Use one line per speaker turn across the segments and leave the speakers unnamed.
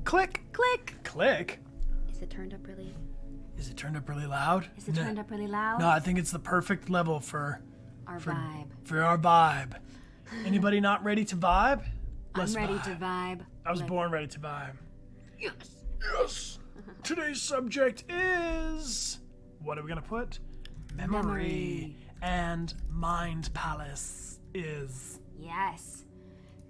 Click.
Click.
Click.
Is it turned up really?
Is it turned up really loud?
Is it turned up really loud?
No, I think it's the perfect level for
Our vibe.
For our vibe. Anybody not ready to vibe? Let's
I'm ready
vibe.
to vibe.
I was born ready to vibe.
Yes.
Yes. Today's subject is, what are we gonna put? Memory and mind palace is.
Yes.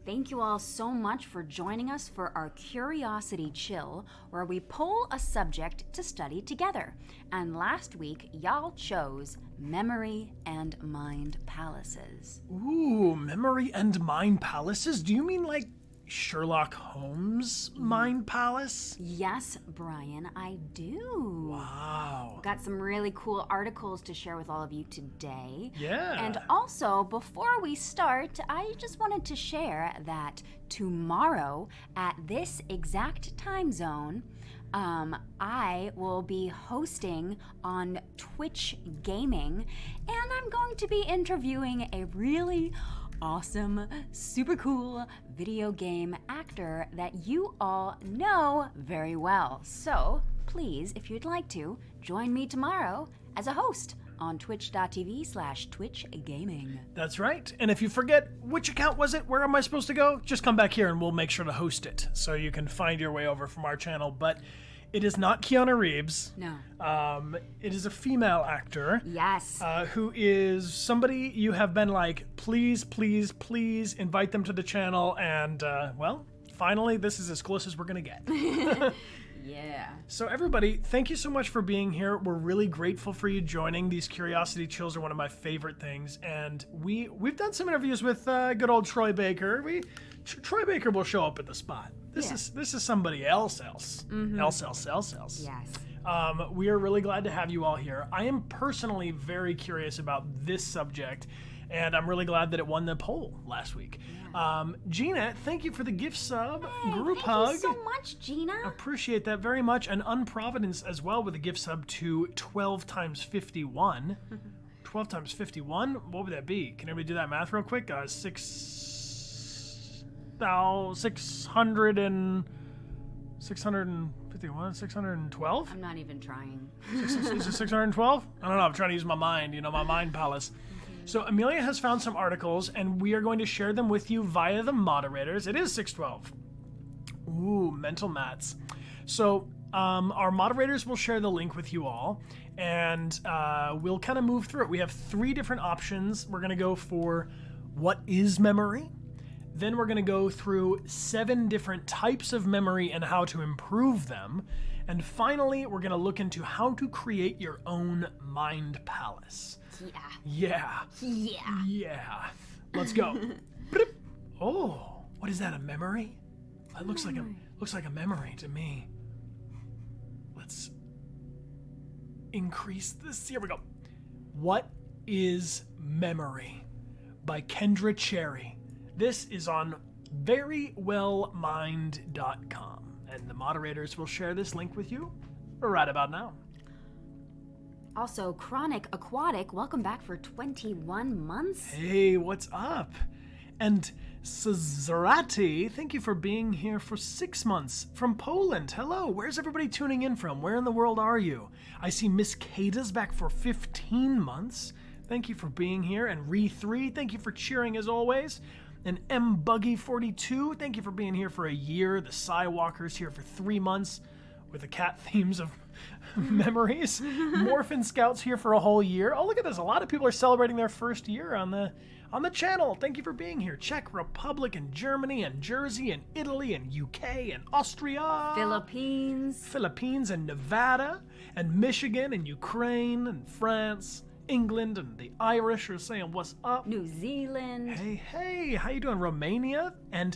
Thank you all so much for joining us for our Curiosity Chill, where we pull a subject to study together. And last week, y'all chose memory and mind palaces.
Ooh, memory and mind palaces? Do you mean like Sherlock Holmes' mind palace?
Yes, Brian, I do.
Wow.
Got some really cool articles to share with all of you today.
Yeah.
And also, before we start, I just wanted to share that tomorrow at this exact time zone, I will be hosting on Twitch Gaming, and I'm going to be interviewing a really awesome, super cool video game actor that you all know very well. So please, if you'd like to, join me tomorrow as a host on twitch.tv/twitchgaming.
That's right. And if you forget, which account was it? Where am I supposed to go? Just come back here and we'll make sure to host it so you can find your way over from our channel. But it is not Keanu Reeves.
No.
It is a female actor.
Yes.
Who is somebody you have been like, please, please, please invite them to the channel. And, well, finally, this is as close as we're going to get.
Yeah.
So everybody, thank you so much for being here. We're really grateful for you joining. These Curiosity Chills are one of my favorite things. And we've done some interviews with good old Troy Baker. Troy Baker will show up at the spot. This is somebody else.
Mm-hmm.
Else.
Yes.
We are really glad to have you all here. I am personally very curious about this subject, and I'm really glad that it won the poll last week. Yeah. Gina, thank you for the gift sub. Group hug.
Thank you so much, Gina.
Appreciate that very much. And Unprovidence as well with a gift sub to 12 times 51. 12 times 51? What would that be? Can everybody do that math real quick? 612?
I'm not even trying.
Is it 612? I don't know. I'm trying to use my mind, my mind palace. So Amelia has found some articles, and we are going to share them with you via the moderators. It is 612. Ooh, mental mats. So our moderators will share the link with you all, and we'll kind of move through it. We have 3 different options. We're going to go for what is memory. Then we're going to go through 7 different types of memory and how to improve them. And finally, we're going to look into how to create your own mind palace. Yeah. Let's go. Oh, what is that, a memory? It looks like a memory to me. Let's increase this. Here we go. What is memory? By Kendra Cherry. This is on verywellmind.com, and the moderators will share this link with you right about now.
Also, Chronic Aquatic, welcome back for 21 months.
Hey, what's up? And Cezarati, thank you for being here for 6 months from Poland. Hello, where's everybody tuning in from? Where in the world are you? I see Miss Kata's back for 15 months. Thank you for being here. And Re3, thank you for cheering as always. And MBuggy42, thank you for being here for a year. The Psywalker's here for 3 months with the cat themes of memories. Morphin Scout's here for a whole year. Oh, look at this. A lot of people are celebrating their first year on the channel. Thank you for being here. Czech Republic and Germany and Jersey and Italy and UK and Austria. Philippines and Nevada and Michigan and Ukraine and France. England and the Irish are saying what's up.
New Zealand.
Hey, how you doing? Romania and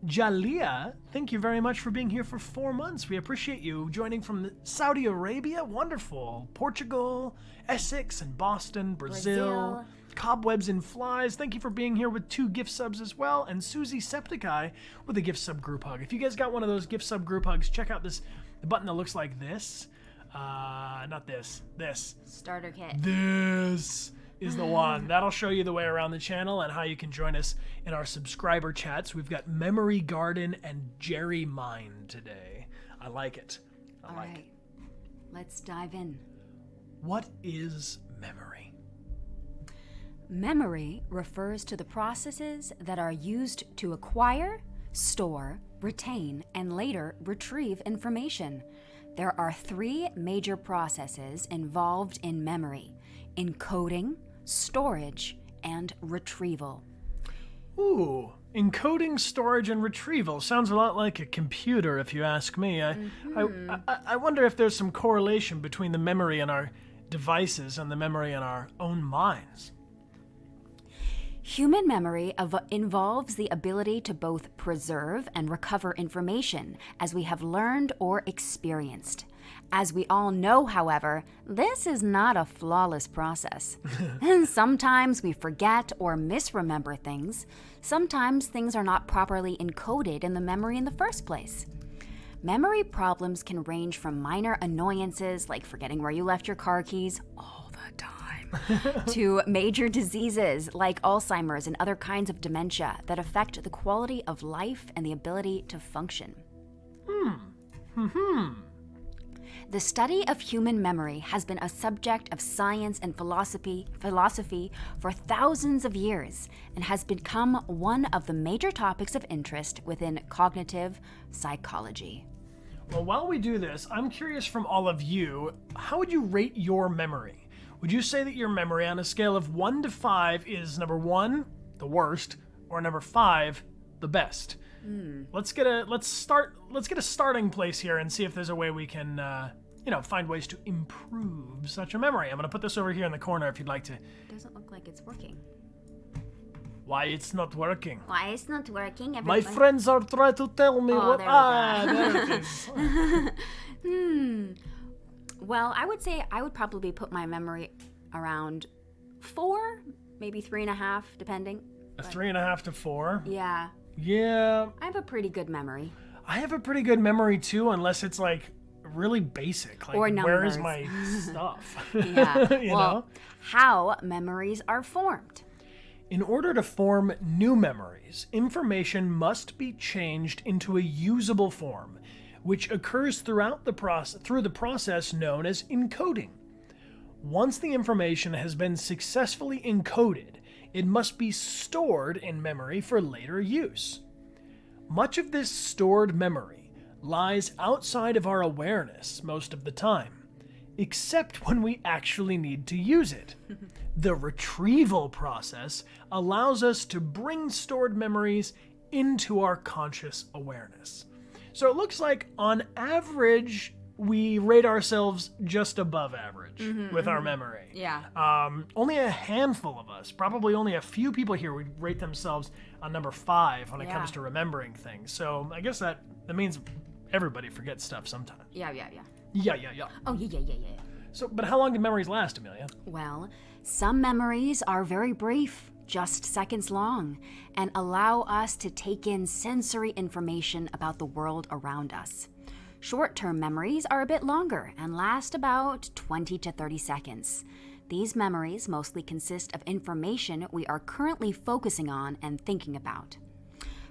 Jalia, thank you very much for being here for 4 months. We appreciate you joining from Saudi Arabia. Wonderful. Portugal, Essex and Boston, Brazil. Cobwebs and Flies, thank you for being here with 2 gift subs as well. And Susie Septiceye with a gift sub group hug. If you guys got one of those gift sub group hugs, check out the button that looks like this. Not this. This.
Starter kit.
This is the one. That'll show you the way around the channel and how you can join us in our subscriber chats. We've got Memory Garden and Jerry Mind today. I like it.
All right. Let's dive in.
What is memory?
Memory refers to the processes that are used to acquire, store, retain, and later retrieve information. There are 3 major processes involved in memory: encoding, storage, and retrieval.
Ooh, encoding, storage, and retrieval. Sounds a lot like a computer, if you ask me. I wonder if there's some correlation between the memory in our devices and the memory in our own minds.
Human memory involves the ability to both preserve and recover information as we have learned or experienced. As we all know, however, this is not a flawless process. Sometimes we forget or misremember things. Sometimes things are not properly encoded in the memory in the first place. Memory problems can range from minor annoyances like forgetting where you left your car keys all the time to major diseases like Alzheimer's and other kinds of dementia that affect the quality of life and the ability to function. The study of human memory has been a subject of science and philosophy for thousands of years and has become one of the major topics of interest within cognitive psychology.
Well, while we do this, I'm curious from all of you, how would you rate your memory? Would you say that your memory on a scale of 1 to 5 is number 1, the worst, or number 5, the best? Let's get a starting place here and see if there's a way we can find ways to improve such a memory. I'm going to put this over here in the corner if you'd like to.
Doesn't look like it's working.
Why it's not working?
Why it's not working?
My friends are trying to tell me what.
There
There it is.
Well, I would say I would probably put my memory around 4, maybe 3.5, depending.
A 3.5 to 4.
Yeah.
Yeah.
I have a pretty good memory.
I have a pretty good memory too, unless it's like really basic. Like,
or numbers.
Where is my stuff?
Yeah.
you
well,
know?
How memories are formed.
In order to form new memories, information must be changed into a usable form, which occurs through the process known as encoding. Once the information has been successfully encoded, it must be stored in memory for later use. Much of this stored memory lies outside of our awareness most of the time, except when we actually need to use it. The retrieval process allows us to bring stored memories into our conscious awareness. So it looks like on average, we rate ourselves just above average with our memory.
Yeah.
Only a handful of us, probably only a few people here would rate themselves on number 5 when it comes to remembering things. So I guess that means everybody forgets stuff sometimes.
Yeah.
Yeah.
Oh, yeah.
So, but how long do memories last, Amelia?
Well, some memories are very brief, just seconds long, and allow us to take in sensory information about the world around us. Short-term memories are a bit longer and last about 20 to 30 seconds. These memories mostly consist of information we are currently focusing on and thinking about.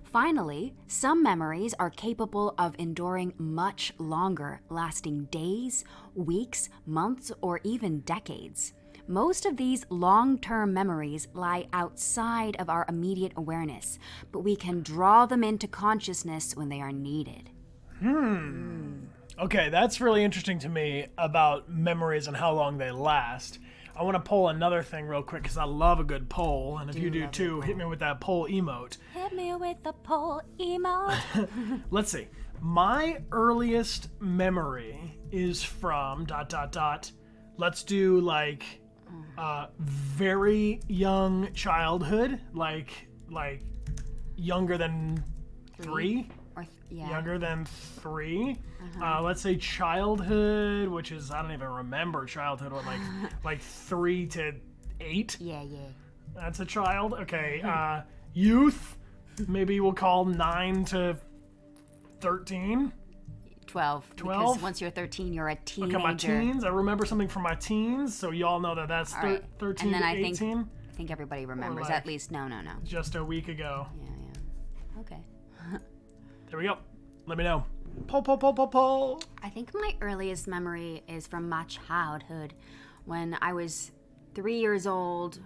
Finally, some memories are capable of enduring much longer, lasting days, weeks, months, or even decades. Most of these long-term memories lie outside of our immediate awareness, but we can draw them into consciousness when they are needed.
Okay, that's really interesting to me about memories and how long they last. I want to poll another thing real quick because I love a good poll, and if you do too, hit me with that poll emote.
Hit me with the poll emote.
Let's see. My earliest memory is from ... Let's do like very young childhood, like younger than 3. Younger than 3. Let's say childhood, which is, I don't even remember childhood, what, like 3 to 8?
Yeah.
That's a child. Okay. Youth, maybe we'll call 9 to 13.
12.
12?
Because once you're 13, you're a teenager.
Okay, my teens. I remember something from my teens, so y'all know that that's
All right.
13
and then
to 18.
I think everybody remembers.
like-
At least, no.
Just a week ago.
Yeah. Okay.
There we go. Let me know. Poll.
I think my earliest memory is from my childhood when I was 3 years old,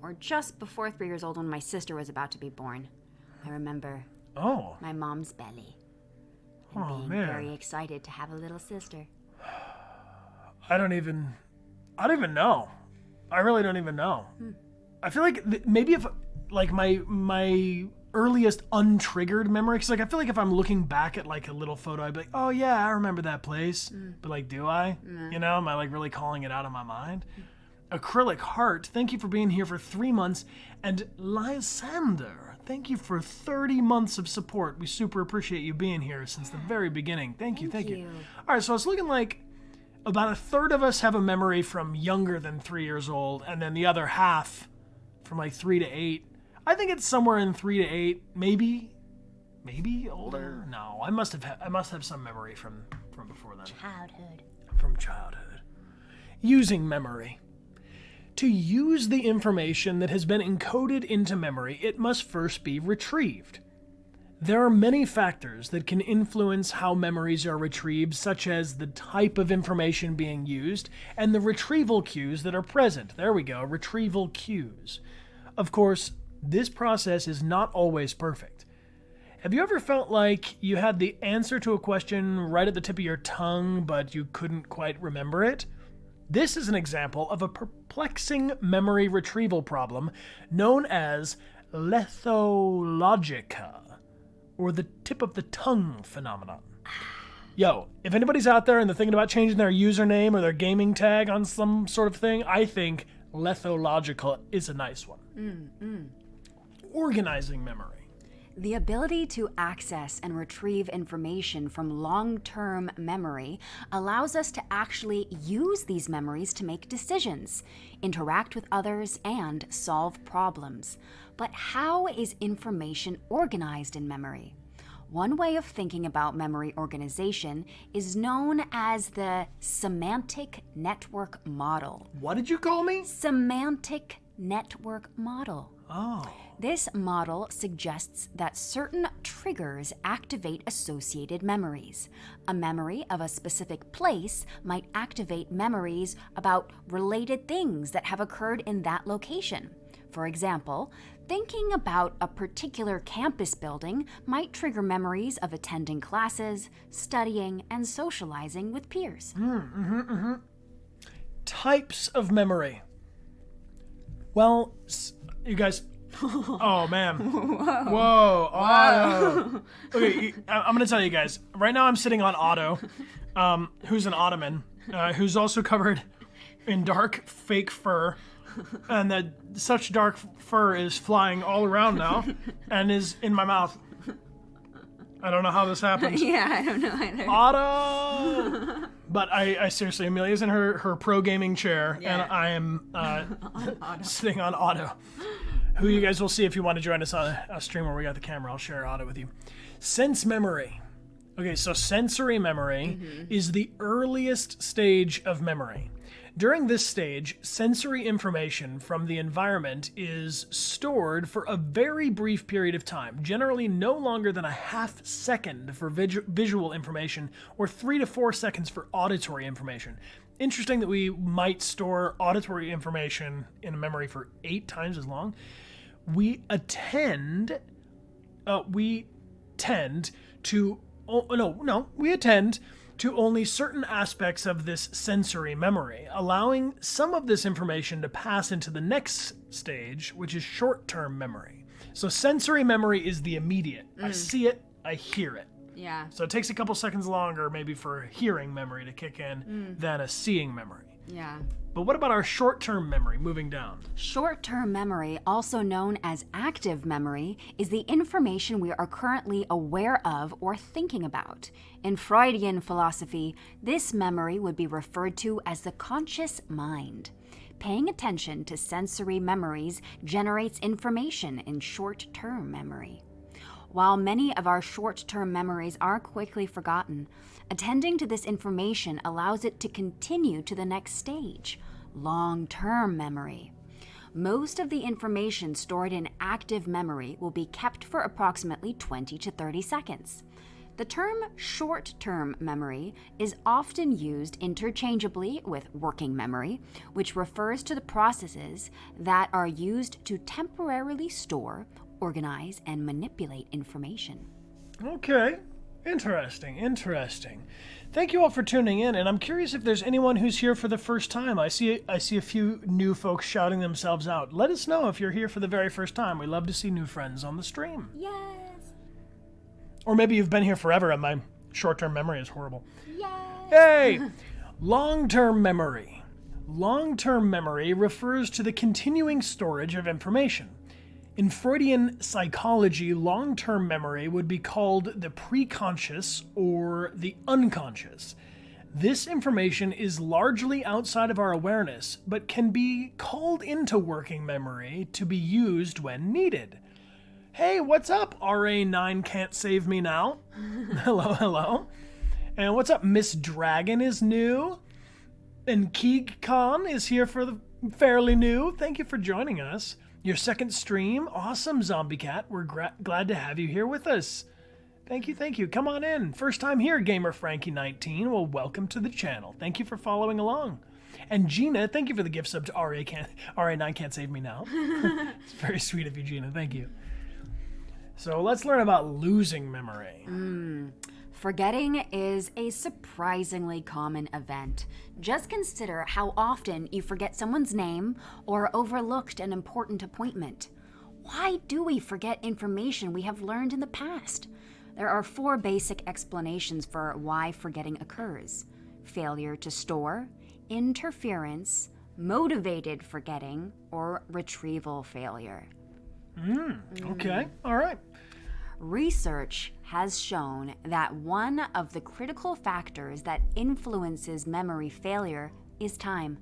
or just before 3 years old when my sister was about to be born. I remember
Oh.
my mom's belly and
Oh,
being
man.
very excited to have a little sister.
I don't even know. I really don't even know. I feel like maybe if like my earliest untriggered memory, because like I feel like if I'm looking back at like a little photo, I'd be like, oh yeah, I remember that place. But like, do I? You know, am I like really calling it out of my mind? Acrylic Heart, thank you for being here for 3 months. And Lysander, thank you for 30 months of support. We super appreciate you being here since the very beginning. Thank you. All right, so it's looking like about a third of us have a memory from younger than 3 years old, and then the other half from like 3 to 8. I think it's somewhere in 3 to 8, maybe older. No, I must have some memory from before then. From childhood. Using memory. To use the information that has been encoded into memory, it must first be retrieved. There are many factors that can influence how memories are retrieved, such as the type of information being used and the retrieval cues that are present. There we go, retrieval cues. Of course, this process is not always perfect. Have you ever felt like you had the answer to a question right at the tip of your tongue, but you couldn't quite remember it? This is an example of a perplexing memory retrieval problem known as lethologica, or the tip of the tongue phenomenon. Yo, if anybody's out there and they're thinking about changing their username or their gaming tag on some sort of thing, I think lethological is a nice one. Organizing memory.
The ability to access and retrieve information from long-term memory allows us to actually use these memories to make decisions, interact with others, and solve problems. But how is information organized in memory? One way of thinking about memory organization is known as the semantic network model.
What did you call me?
Semantic network model.
Oh.
This model suggests that certain triggers activate associated memories. A memory of a specific place might activate memories about related things that have occurred in that location. For example, thinking about a particular campus building might trigger memories of attending classes, studying, and socializing with peers.
Types of memory. Well, you guys... Oh, man. Whoa. Otto. Okay, I'm going to tell you guys. Right now I'm sitting on Otto, who's an ottoman, who's also covered in dark fake fur. And that such dark fur is flying all around now and is in my mouth. I don't know how this happens.
Yeah, I don't know either.
Otto! But I seriously, Amelia's in her pro gaming chair,
Yeah.
and I am sitting on Otto, who you guys will see if you want to join us on a stream where we got the camera. I'll share Otto with you. Sense memory. Okay, so sensory memory is the earliest stage of memory. During this stage, sensory information from the environment is stored for a very brief period of time, generally no longer than a half second for visual information or 3 to 4 seconds for auditory information. Interesting that we might store auditory information in a memory for 8 times as long. We attend to only certain aspects of this sensory memory, allowing some of this information to pass into the next stage, which is short-term memory. So sensory memory is the immediate. I see it, I hear it.
Yeah.
So it takes a couple seconds longer maybe for hearing memory to kick in than a seeing memory.
Yeah.
But what about our short-term memory moving down?
Short-term memory, also known as active memory, is the information we are currently aware of or thinking about. In Freudian philosophy, this memory would be referred to as the conscious mind. Paying attention to sensory memories generates information in short-term memory. While many of our short-term memories are quickly forgotten, attending to this information allows it to continue to the next stage, long-term memory. Most of the information stored in active memory will be kept for approximately 20 to 30 seconds. The term short-term memory is often used interchangeably with working memory, which refers to the processes that are used to temporarily store, organize, and manipulate information.
Okay. Interesting. Thank you all for tuning in, and I'm curious if there's anyone who's here for the first time. I see a few new folks shouting themselves out. Let us know if you're here for the very first time. We love to see new friends on the stream.
Yes!
Or maybe you've been here forever and my short-term memory is horrible.
Yay!
Hey! Long-term memory. Long-term memory refers to the continuing storage of information. In Freudian psychology, long-term memory would be called the preconscious or the unconscious. This information is largely outside of our awareness, but can be called into working memory to be used when needed. Hey, what's up? RA9 Can't Save Me Now. Hello. And what's up? Miss Dragon is new. And Keeg Khan is here for the fairly new. Thank you for joining us. Your second stream. Awesome, Zombie Cat. We're glad to have you here with us. Thank you. Come on in. First time here, Gamer Frankie 19. Well, welcome to the channel. Thank you for following along. And Gina, thank you for the gift sub to RA9 Can't Save Me Now. It's very sweet of you, Gina. Thank you. So let's learn about losing memory.
Forgetting is a surprisingly common event. Just consider how often you forget someone's name or overlooked an important appointment. Why do we forget information we have learned in the past? There are 4 basic explanations for why forgetting occurs: failure to store, interference, motivated forgetting, or retrieval failure.
Okay, all right.
Research has shown that one of the critical factors that influences memory failure is time.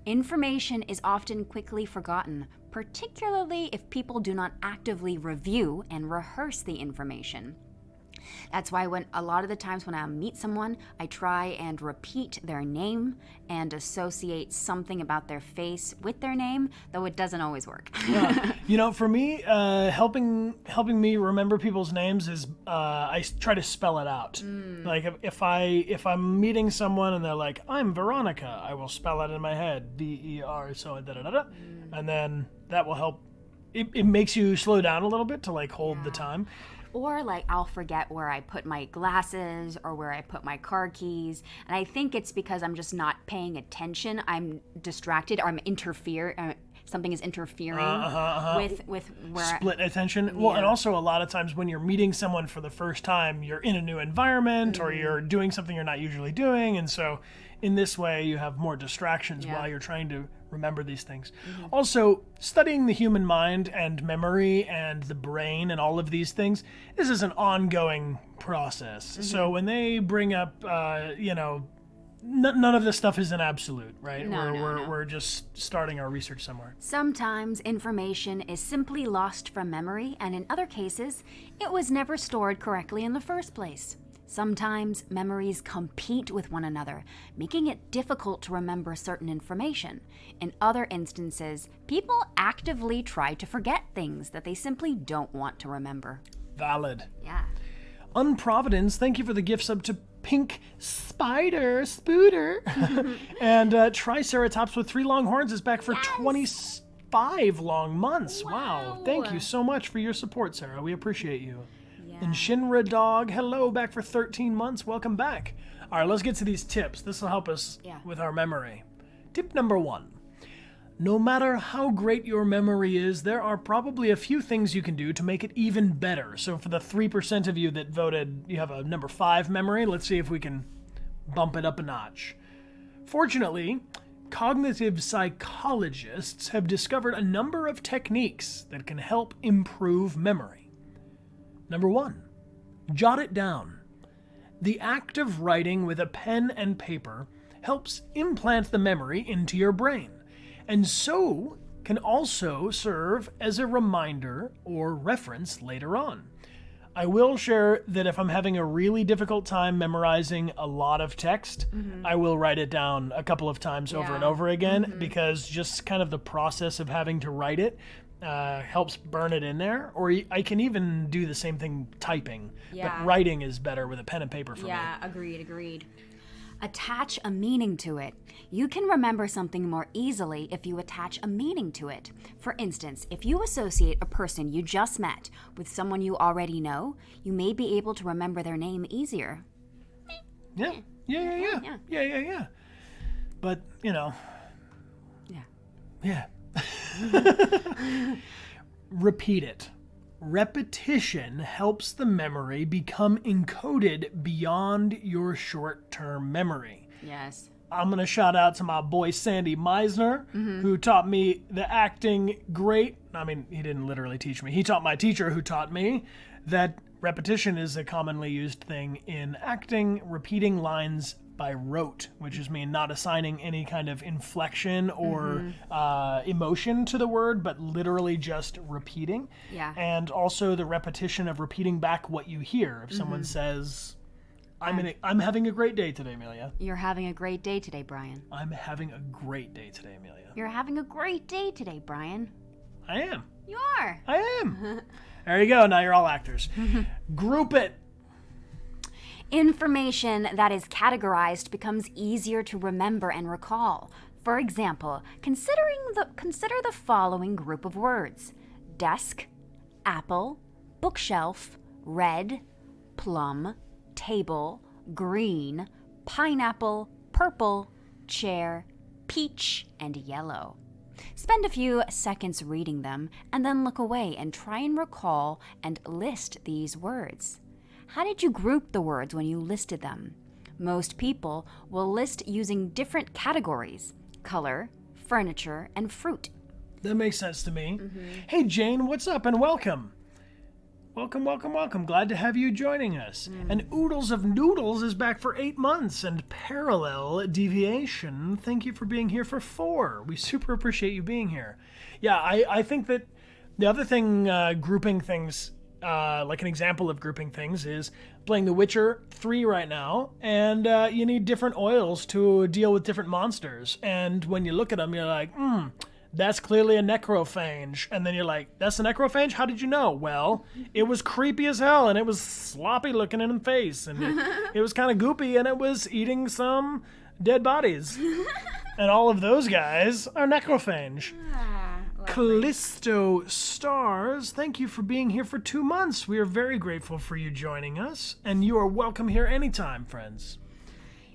Information is often quickly forgotten, particularly if people do not actively review and rehearse the information. That's why a lot of the times when I meet someone, I try and repeat their name and associate something about their face with their name, though it doesn't always work.
Yeah. For me, helping me remember people's names is I try to spell it out. Like if I'm meeting someone and they're like, "I'm Veronica," I will spell it in my head, VER, so da-da-da-da, and then that will help. It makes you slow down a little bit to hold the time.
Or I'll forget where I put my glasses or where I put my car keys. And I think it's because I'm just not paying attention. I'm distracted or I'm something is interfering with where
split attention. Well, and also a lot of times when you're meeting someone for the first time, you're in a new environment or you're doing something you're not usually doing. And so in this way, you have more distractions while you're trying to remember these things. Also, studying the human mind and memory and the brain and all of these things, this is an ongoing process. So when they bring up, none of this stuff is an absolute, right?
No.
We're just starting our research somewhere.
Sometimes information is simply lost from memory, and in other cases, it was never stored correctly in the first place. Sometimes memories compete with one another, making it difficult to remember certain information. In other instances, people actively try to forget things that they simply don't want to remember.
Valid.
Yeah.
Unprovidence, thank you for the gift sub to Pink Spider Spooter. And Triceratops with 3 long horns is back for 25 long months. Wow. Thank you so much for your support, Sarah. We appreciate you. And Shinra Dog, hello, back for 13 months. Welcome back. All right, let's get to these tips. This will help us with our memory. Tip number 1. No matter how great your memory is, there are probably a few things you can do to make it even better. So for the 3% of you that voted you have a number 5 memory, let's see if we can bump it up a notch. Fortunately, cognitive psychologists have discovered a number of techniques that can help improve memory. Number 1, jot it down. The act of writing with a pen and paper helps implant the memory into your brain, and so can also serve as a reminder or reference later on. I will share that if I'm having a really difficult time memorizing a lot of text, I will write it down a couple of times over and over again, because just kind of the process of having to write it helps burn it in there. Or I can even do the same thing typing, but writing is better with a pen and paper for me.
Yeah, agreed. Attach a meaning to it. You can remember something more easily if you attach a meaning to it. For instance, if you associate a person you just met with someone you already know, you may be able to remember their name easier.
Yeah. But, Yeah. Repeat it. Repetition helps the memory become encoded beyond your short-term memory.
Yes.
I'm going to shout out to my boy Sandy Meisner, who taught me the acting great. I mean, he didn't literally teach me. He taught my teacher who taught me that repetition is a commonly used thing in acting, repeating lines by rote, which is mean not assigning any kind of inflection or emotion to the word, but literally just repeating.
Yeah.
And also the repetition of repeating back what you hear. If someone says, I'm having a great day today, Amelia.
You're having a great day today, Brian.
I'm having a great day today, Amelia.
You're having a great day today, Brian.
I am.
You are.
I am. There you go. Now you're all actors. Group it.
Information that is categorized becomes easier to remember and recall. For example, consider the following group of words: desk, apple, bookshelf, red, plum, table, green, pineapple, purple, chair, peach, and yellow. Spend a few seconds reading them and then look away and try and recall and list these words. How did you group the words when you listed them? Most people will list using different categories: color, furniture, and fruit.
That makes sense to me. Hey, Jane, what's up and welcome. Welcome. Glad to have you joining us. And Oodles of Noodles is back for 8 months. And Parallel Deviation, thank you for being here for 4. We super appreciate you being here. Yeah, I think that the other thing, grouping things, like an example of grouping things is playing The Witcher 3 right now, and you need different oils to deal with different monsters. And when you look at them, you're like, that's clearly a necrophage. And then you're like, that's a necrophage? How did you know? Well, it was creepy as hell, and it was sloppy looking in the face, and it was kind of goopy, and it was eating some dead bodies. And all of those guys are necrophage. Callisto Stars, thank you for being here for 2 months. We are very grateful for you joining us, and you are welcome here anytime, friends.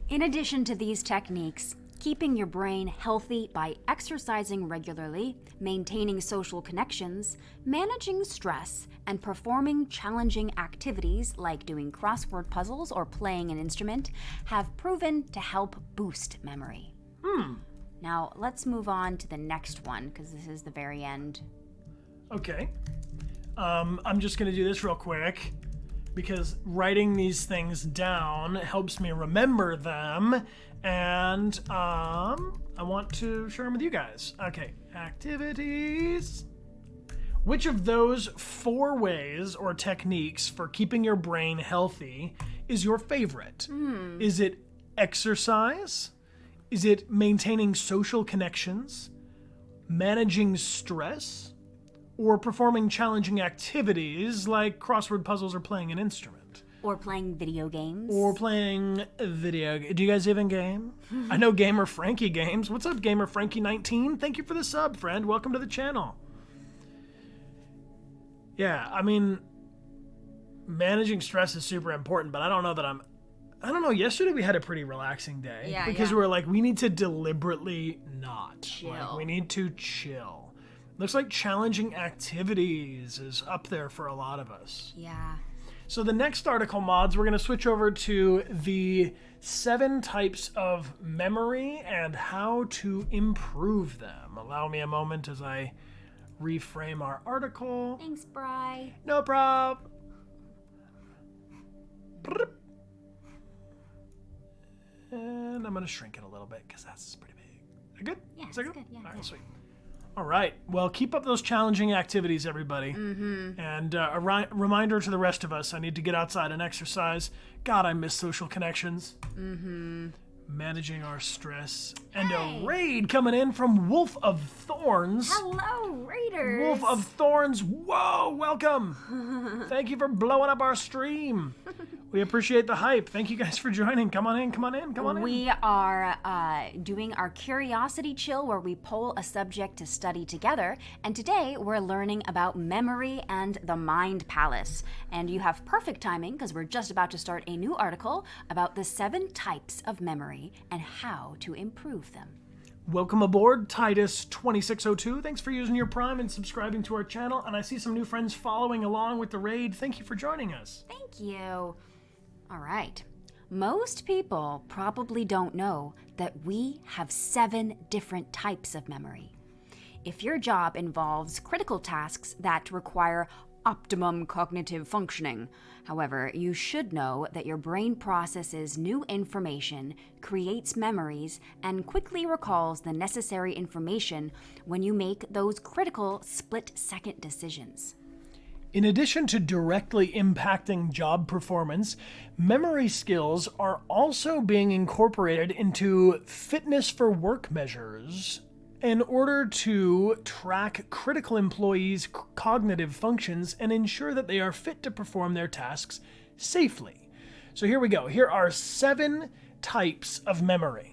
In addition to these techniques, keeping your brain healthy by exercising regularly, maintaining social connections, managing stress, and performing challenging activities like doing crossword puzzles or playing an instrument have proven to help boost memory. Now, let's move on to the next one, because this is the very end.
Okay. I'm just going to do this real quick, because writing these things down helps me remember them, and I want to share them with you guys. Okay, activities. Which of those 4 ways or techniques for keeping your brain healthy is your favorite? Is it exercise? Is it maintaining social connections, managing stress, or performing challenging activities like crossword puzzles or playing an instrument?
Or playing video games.
Do you guys even game? I know Gamer Frankie games. What's up, Gamer Frankie 19? Thank you for the sub, friend. Welcome to the channel. Yeah, I mean, managing stress is super important, but I don't know, yesterday we had a pretty relaxing day. Because we were like, we need to deliberately not.
Chill.
Like, we need to chill. Looks like challenging activities is up there for a lot of us.
Yeah.
So the next article, mods, we're going to switch over to the 7 types of memory and how to improve them. Allow me a moment as I reframe our article.
Thanks, Bri.
No problem. And I'm going to shrink it a little bit because that's pretty big. Is that good?
Yeah,
Is that
that's
good?
Yeah.
All right, sweet. All right. Well, keep up those challenging activities, everybody. And a reminder to the rest of us, I need to get outside and exercise. God, I miss social connections. Managing our stress. And a raid coming in from Wolf of Thorns.
Hello, Raiders.
Wolf of Thorns. Whoa, welcome. Thank you for blowing up our stream. We appreciate the hype. Thank you guys for joining. Come on in, come on in, come on in.
We are doing our Curiosity Chill where we poll a subject to study together. And today we're learning about memory and the mind palace. And you have perfect timing because we're just about to start a new article about the 7 types of memory and how to improve them.
Welcome aboard, Titus2602. Thanks for using your Prime and subscribing to our channel. And I see some new friends following along with the raid. Thank you for joining us.
Thank you. All right. Most people probably don't know that we have 7 different types of memory. If your job involves critical tasks that require optimum cognitive functioning, however, you should know that your brain processes new information, creates memories, and quickly recalls the necessary information when you make those critical split-second decisions.
In addition to directly impacting job performance, memory skills are also being incorporated into fitness for work measures in order to track critical employees' cognitive functions and ensure that they are fit to perform their tasks safely. So here we go. Here are 7 types of memory.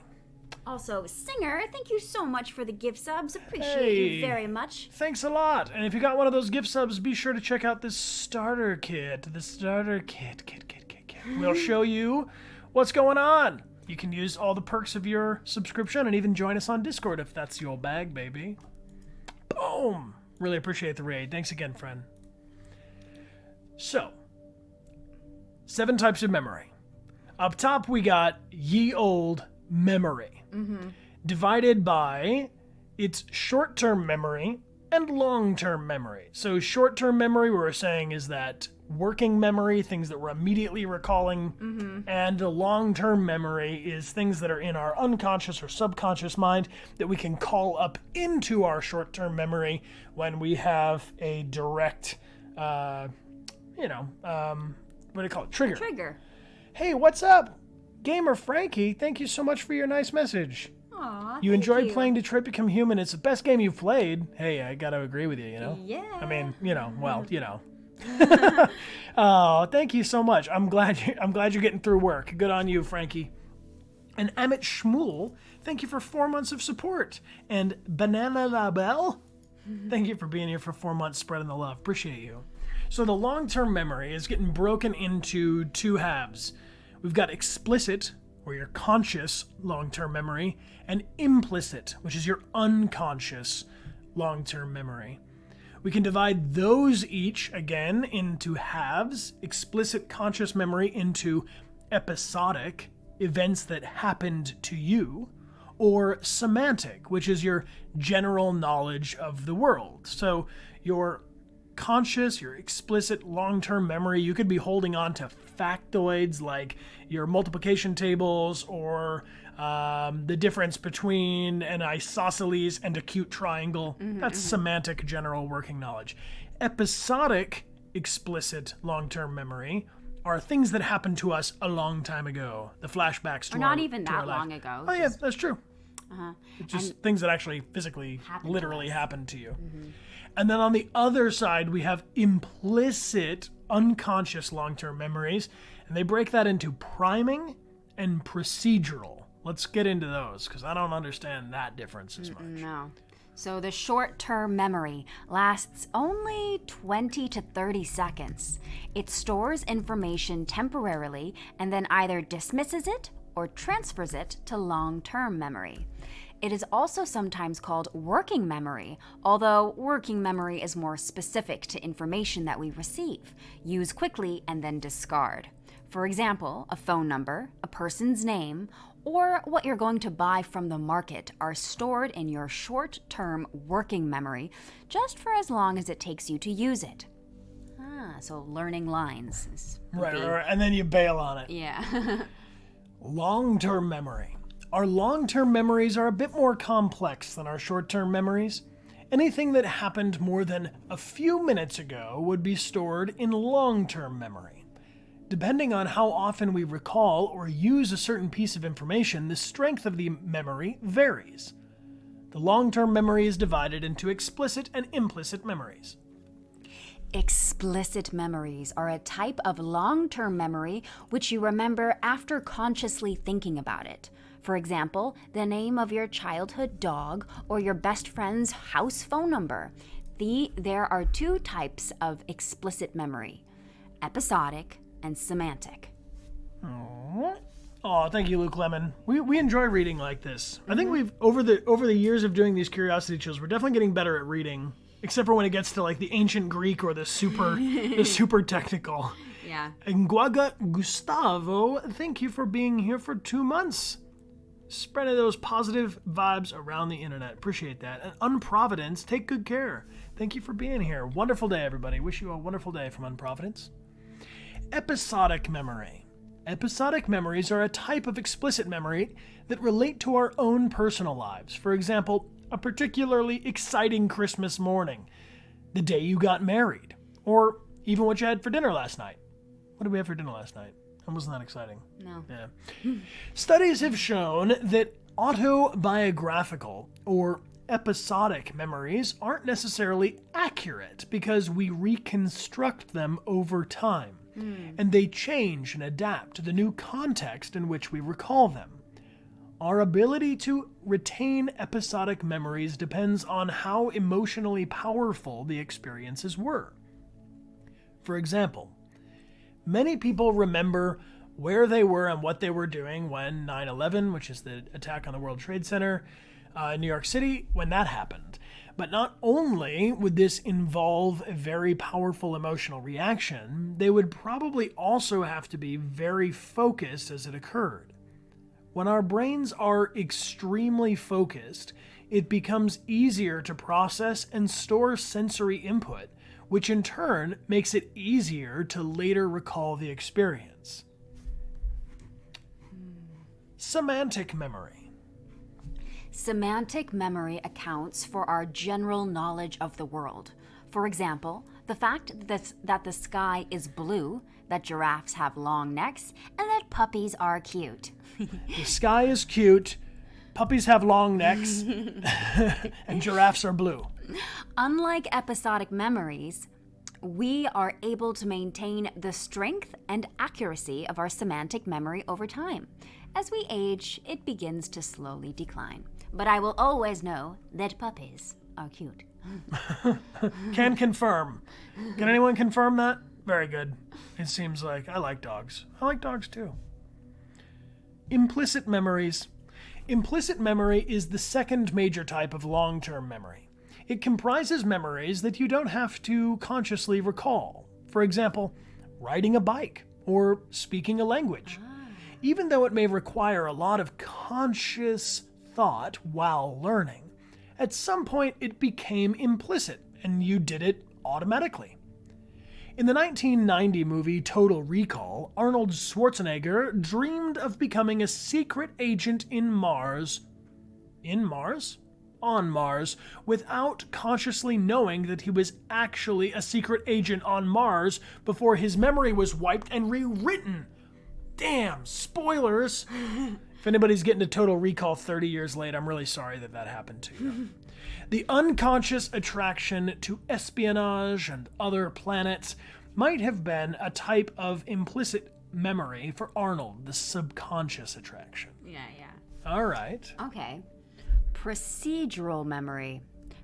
Also, Singer, thank you so much for the gift subs. Appreciate you very much.
Thanks a lot. And if you got one of those gift subs, be sure to check out this starter kit. The starter kit. We'll show you what's going on. You can use all the perks of your subscription and even join us on Discord if that's your bag, baby. Boom. Really appreciate the raid. Thanks again, friend. So, 7 types of memory. Up top, we got ye old memory. Divided by its short-term memory and long-term memory. So short-term memory, we're saying, is that working memory, things that we're immediately recalling, and the long-term memory is things that are in our unconscious or subconscious mind that we can call up into our short-term memory when we have a direct, what do you call it? Trigger. Hey, what's up? Gamer Frankie, thank you so much for your nice message.
Aw,
You enjoyed playing Detroit Become Human. It's the best game you've played. Hey, I gotta agree with you, you know?
Yeah.
I mean, Oh, thank you so much. I'm glad you're getting through work. Good on you, Frankie. And Amit Shmuel, thank you for 4 months of support. And Banana Label, thank you for being here for 4 months, spreading the love. Appreciate you. So the long-term memory is getting broken into 2 halves. We've got explicit, or your conscious long-term memory, and implicit, which is your unconscious long-term memory. We can divide those each, again, into halves. Explicit conscious memory into episodic, events that happened to you, or semantic, which is your general knowledge of the world. So your conscious, your explicit long-term memory, you could be holding on to factoids like your multiplication tables or the difference between an isosceles and acute triangle. That's semantic general working knowledge. Episodic explicit long-term memory are things that happened to us a long time ago. The flashbacks to
Or not even that long ago.
Oh yeah, that's true. It's just things that actually physically, literally
us.
happened to you. And then on the other side, we have implicit, unconscious long-term memories, and they break that into priming and procedural. Let's get into those, because I don't understand that difference as much.
No. So the short-term memory lasts only 20 to 30 seconds. It stores information temporarily and then either dismisses it or transfers it to long-term memory. It is also sometimes called working memory, although working memory is more specific to information that we receive, use quickly, and then discard. For example, a phone number, a person's name, or what you're going to buy from the market are stored in your short-term working memory just for as long as it takes you to use it. So learning lines is
Right, and then you bail on it.
Yeah.
Long-term memory. Our long-term memories are a bit more complex than our short-term memories. Anything that happened more than a few minutes ago would be stored in long-term memory. Depending on how often we recall or use a certain piece of information, the strength of the memory varies. The long-term memory is divided into explicit and implicit memories.
Explicit memories are a type of long-term memory which you remember after consciously thinking about it. For example, the name of your childhood dog or your best friend's house phone number. There are two types of explicit memory: episodic and semantic.
Oh, thank you, Luke Lemon. We enjoy reading like this. I think we've over the years of doing these curiosity shows, we're definitely getting better at reading. Except for when it gets to like the ancient Greek or the super technical.
Yeah.
Nguaga Gustavo, thank you for being here for 2 months. Spreading those positive vibes around the internet. Appreciate that. And Unprovidence, take good care. Thank you for being here. Wonderful day, everybody. Wish you a wonderful day from Unprovidence. Episodic memory. Episodic memories are a type of explicit memory that relate to our own personal lives. For example, a particularly exciting Christmas morning, the day you got married, or even what you had for dinner last night. What did we have for dinner last night? That wasn't that exciting.
No.
Yeah. Studies have shown that autobiographical or episodic memories aren't necessarily accurate because we reconstruct them over time, and they change and adapt to the new context in which we recall them. Our ability to retain episodic memories depends on how emotionally powerful the experiences were. For example, many people remember where they were and what they were doing when 9/11, which is the attack on the World Trade Center in New York City, when that happened. But not only would this involve a very powerful emotional reaction, they would probably also have to be very focused as it occurred. When our brains are extremely focused, it becomes easier to process and store sensory input, which in turn makes it easier to later recall the experience. Semantic memory.
Semantic memory accounts for our general knowledge of the world. For example, the fact that the sky is blue, that giraffes have long necks, and that puppies are cute.
The sky is cute, puppies have long necks, and giraffes are blue.
Unlike episodic memories, we are able to maintain the strength and accuracy of our semantic memory over time. As we age, it begins to slowly decline. But I will always know that puppies are cute.
Can confirm. Can anyone confirm that? Very good. It seems like I like dogs. I like dogs too. Implicit memories. Implicit memory is the second major type of long-term memory. It comprises memories that you don't have to consciously recall. For example, riding a bike or speaking a language. Even though it may require a lot of conscious thought while learning, at some point it became implicit and you did it automatically. In the 1990 movie Total Recall, Arnold Schwarzenegger dreamed of becoming a secret agent on Mars, without consciously knowing that he was actually a secret agent on Mars before his memory was wiped and rewritten. Damn, spoilers! If anybody's getting to Total Recall 30 years late, I'm really sorry that happened to you. The unconscious attraction to espionage and other planets might have been a type of implicit memory for Arnold, the subconscious attraction.
Yeah.
All right.
Okay. Procedural memory.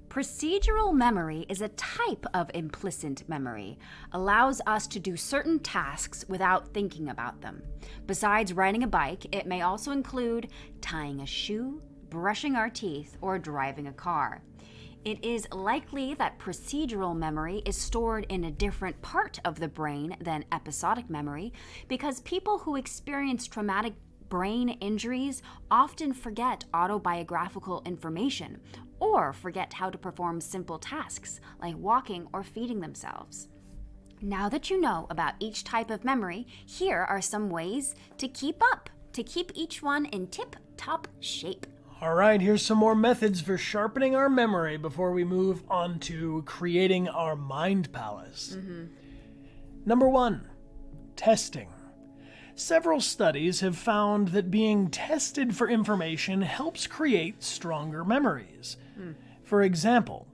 Procedural memory is a type of implicit memory, allows us to do certain tasks without thinking about them. Besides riding a bike, it may also include tying a shoe, brushing our teeth, or driving a car. It is likely that procedural memory is stored in a different part of the brain than episodic memory because people who experience traumatic brain injuries often forget autobiographical information or forget how to perform simple tasks like walking or feeding themselves. Now that you know about each type of memory, here are some ways to keep each one in tip-top shape.
All right, here's some more methods for sharpening our memory before we move on to creating our mind palace. Number 1, testing. Several studies have found that being tested for information helps create stronger memories. For example,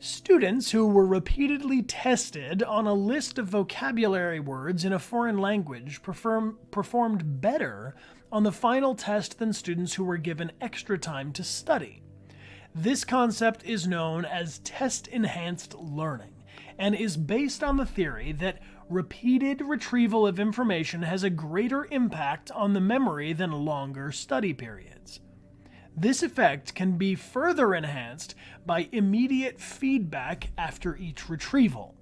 students who were repeatedly tested on a list of vocabulary words in a foreign language performed better on the final test than students who were given extra time to study. This concept is known as test-enhanced learning and is based on the theory that repeated retrieval of information has a greater impact on the memory than longer study periods. This effect can be further enhanced by immediate feedback after each retrieval.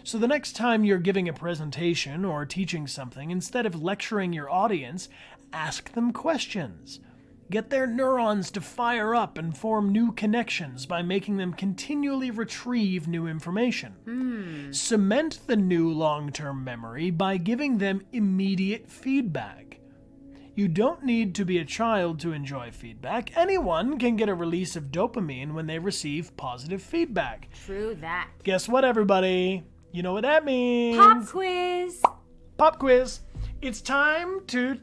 So the next time you're giving a presentation or teaching something, instead of lecturing your audience, ask them questions. Get their neurons to fire up and form new connections by making them continually retrieve new information. Cement the new long-term memory by giving them immediate feedback. You don't need to be a child to enjoy feedback. Anyone can get a release of dopamine when they receive positive feedback.
True that.
Guess what, everybody? You know what that means.
Pop quiz.
Pop quiz. It's time to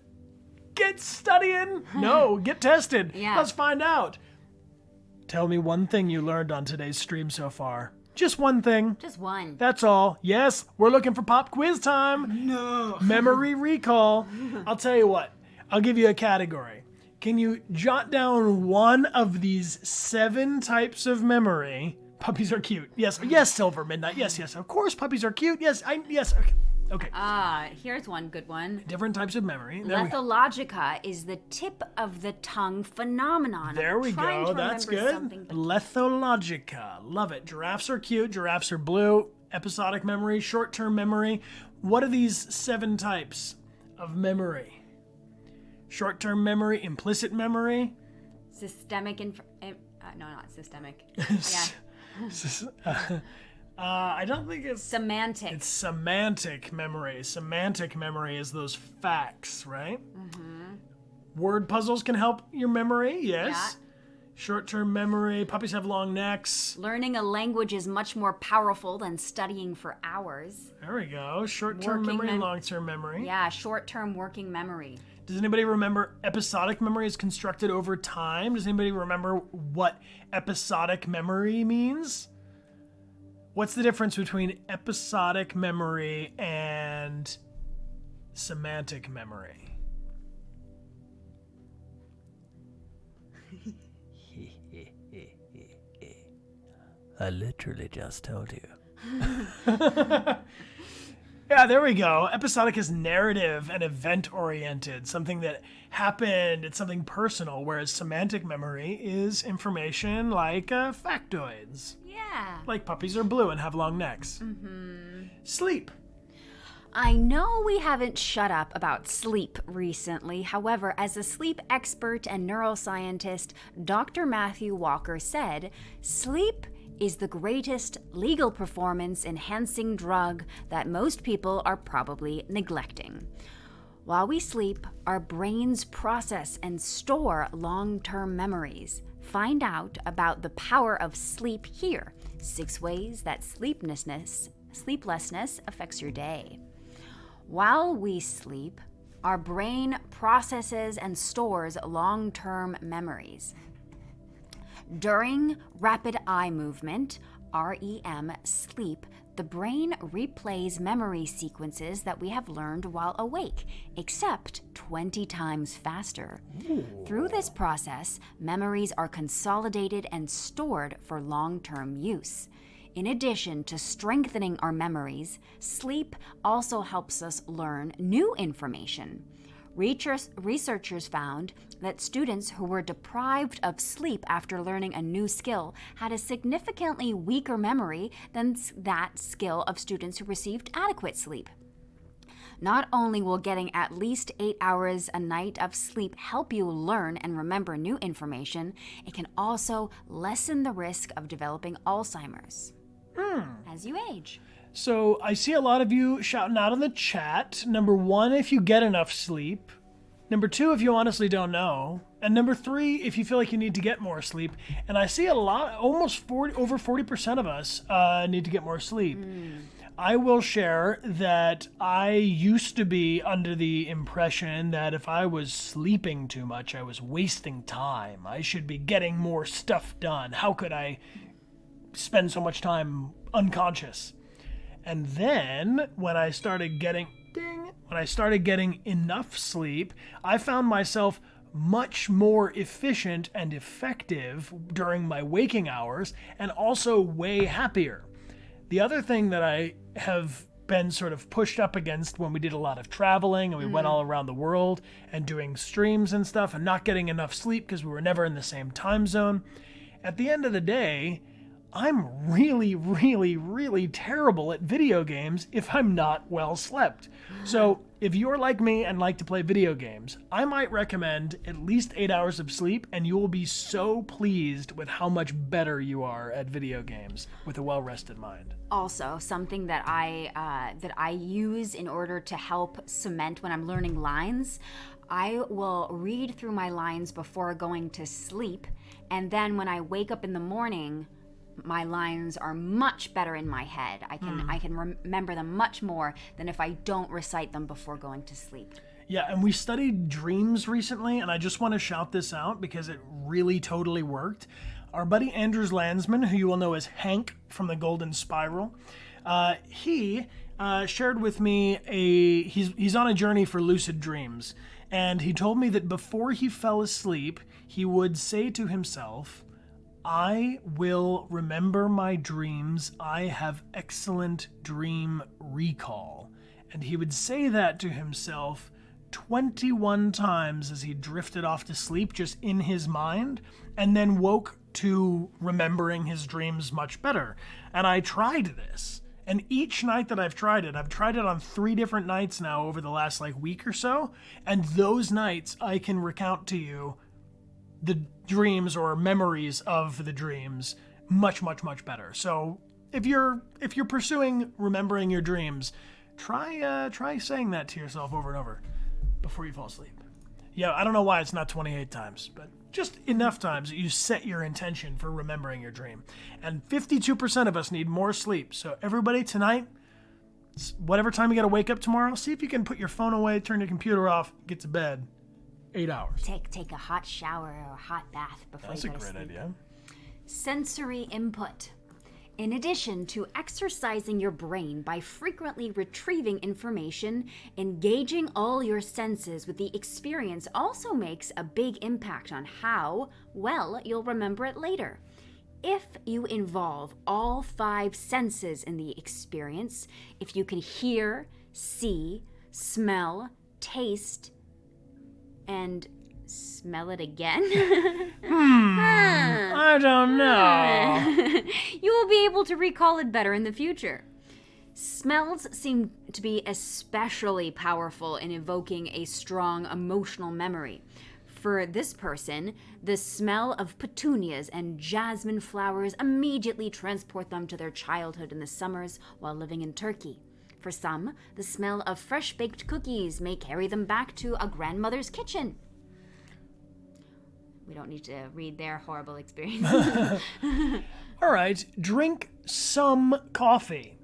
get studying. No, get tested.
Yeah.
Let's find out. Tell me one thing you learned on today's stream so far. Just one thing.
Just one.
That's all. Yes, we're looking for pop quiz time.
No.
Memory recall. I'll tell you what. I'll give you a category. Can you jot down one of these 7 types of memory? Puppies are cute. Yes, Silver Midnight. Yes. Of course, puppies are cute. Yes. Okay.
Here's one good one.
Different types of memory. There we go.
Lethologica is the tip of the tongue phenomenon.
There we
Trying
go.
to
That's
remember
good.
something, but-
Lethologica. Love it. Giraffes are cute. Giraffes are blue. Episodic memory, short-term memory. What are these 7 types of memory? Short-term memory, implicit memory.
Systemic no, not systemic. Yeah.
I don't think it's...
Semantic.
It's semantic memory. Semantic memory is those facts, right? Word puzzles can help your memory, yes.
Yeah.
Short-term memory, puppies have long necks.
Learning a language is much more powerful than studying for hours.
There we go. Short-term
Working
memory and long-term memory.
Yeah, short-term working memory.
Does anybody remember episodic memory is constructed over time? Does anybody remember what episodic memory means? What's the difference between episodic memory and semantic memory? I literally just told you. Yeah, there we go. Episodic is narrative and event-oriented, something that happened, it's something personal, whereas semantic memory is information like factoids.
Yeah.
Like puppies are blue and have long necks. Sleep.
I know we haven't shut up about sleep recently. However, as a sleep expert and neuroscientist, Dr. Matthew Walker said, sleep is the greatest legal performance enhancing drug that most people are probably neglecting. While we sleep, our brains process and store long-term memories. Find out about the power of sleep here. 6 ways that sleeplessness affects your day. While we sleep, our brain processes and stores long-term memories. During rapid eye movement, REM sleep, the brain replays memory sequences that we have learned while awake, except 20 times faster. Through this process, memories are consolidated and stored for long-term use. In addition to strengthening our memories, sleep also helps us learn new information. Researchers found that students who were deprived of sleep after learning a new skill had a significantly weaker memory than that skill of students who received adequate sleep. Not only will getting at least 8 hours a night of sleep help you learn and remember new information, it can also lessen the risk of developing Alzheimer's as you age.
So I see a lot of you shouting out in the chat. Number 1, if you get enough sleep, Number 2, if you honestly don't know. And number 3, if you feel like you need to get more sleep. And I see a lot, over 40% of us need to get more sleep. I will share that I used to be under the impression that if I was sleeping too much, I was wasting time. I should be getting more stuff done. How could I spend so much time unconscious? And then when I started getting enough sleep, I found myself much more efficient and effective during my waking hours, and also way happier. The other thing that I have been sort of pushed up against when we did a lot of traveling and we went all around the world and doing streams and stuff and not getting enough sleep because we were never in the same time zone. At the end of the day, I'm really, really, really terrible at video games if I'm not well slept. So if you're like me and like to play video games, I might recommend at least 8 hours of sleep, and you will be so pleased with how much better you are at video games with a well-rested mind.
Also, something that I use in order to help cement when I'm learning lines, I will read through my lines before going to sleep, and then when I wake up in the morning, my lines are much better in my head. I can remember them much more than if I don't recite them before going to sleep.
Yeah, and we studied dreams recently, and I just want to shout this out because it really totally worked. Our buddy Andrews Landsman, who you will know as Hank from the Golden Spiral, he shared with me he's on a journey for lucid dreams, and he told me that before he fell asleep, he would say to himself, I will remember my dreams. I have excellent dream recall. And he would say that to himself 21 times as he drifted off to sleep just in his mind, and then woke to remembering his dreams much better. And I tried this. And each night that I've tried it on 3 different nights now over the last week or so. And those nights I can recount to you the dreams or memories of the dreams much, much, much better. So if you're pursuing remembering your dreams, try saying that to yourself over and over before you fall asleep. Yeah, I don't know why it's not 28 times, but just enough times that you set your intention for remembering your dream. And 52% of us need more sleep. So everybody tonight, whatever time you got to wake up tomorrow, see if you can put your phone away, turn your computer off, get to bed. 8 hours.
Take a hot shower or a hot bath before you go to sleep.
That's a great idea.
Sensory input. In addition to exercising your brain by frequently retrieving information, engaging all your senses with the experience also makes a big impact on how well you'll remember it later. If you involve all 5 senses in the experience, if you can hear, see, smell, taste, and smell it again?
I don't know.
You will be able to recall it better in the future. Smells seem to be especially powerful in evoking a strong emotional memory. For this person, the smell of petunias and jasmine flowers immediately transport them to their childhood in the summers while living in Turkey. For some, the smell of fresh-baked cookies may carry them back to a grandmother's kitchen. We don't need to read their horrible experience.
All right, drink some coffee.